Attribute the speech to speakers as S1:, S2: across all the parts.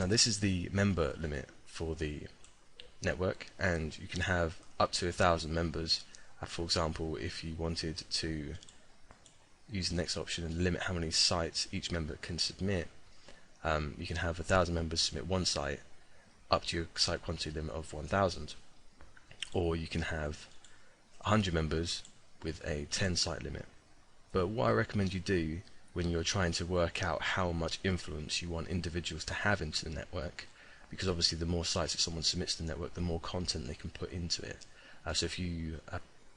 S1: Now this is the member limit for the network, and you can have up to 1,000 members. For example, if you wanted to use the next option and limit how many sites each member can submit, you can have 1,000 members submit one site up to your site quantity limit of 1,000, or you can have 100 members with a 10 site limit. But what I recommend you do when you're trying to work out how much influence you want individuals to have into the network, because obviously the more sites that someone submits to the network, the more content they can put into it. So if you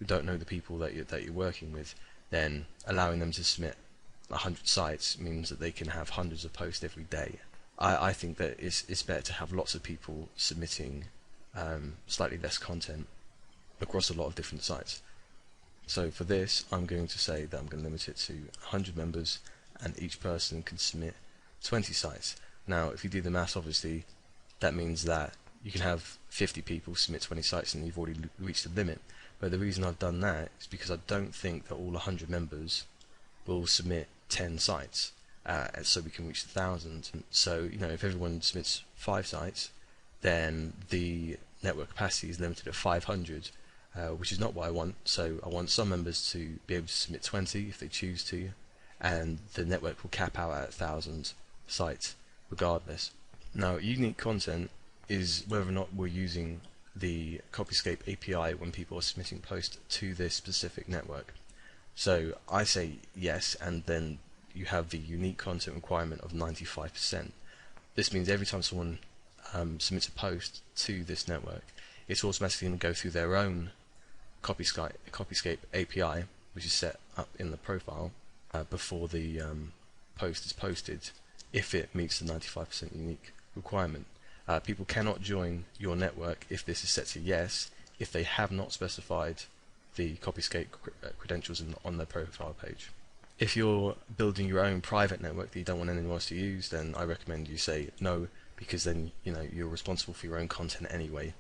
S1: don't know the people that you're working with, then allowing them to submit 100 sites means that they can have hundreds of posts every day. I think that it's better to have lots of people submitting slightly less content across a lot of different sites. So for this, I'm going to say that I'm going to limit it to 100 members, and each person can submit 20 sites. Now, if you do the maths, obviously, that means that you can have 50 people submit 20 sites and you've already reached the limit. But the reason I've done that is because I don't think that all 100 members will submit 10 sites, so we can reach 1,000. So, if everyone submits 5 sites, then the network capacity is limited at 500. Which is not what I want. So I want some members to be able to submit 20 if they choose to, and the network will cap out at 1,000 sites regardless. Now, unique content is whether or not we're using the Copyscape API when people are submitting posts to this specific network. So I say yes, and then you have the unique content requirement of 95%. This means every time someone submits a post to this network, it's automatically going to go through their own Copyscape API, which is set up in the profile before the post is posted, if it meets the 95% unique requirement. People cannot join your network if this is set to yes, if they have not specified the Copyscape credentials on their profile page. If you're building your own private network that you don't want anyone else to use, then I recommend you say no, because then you're responsible for your own content anyway.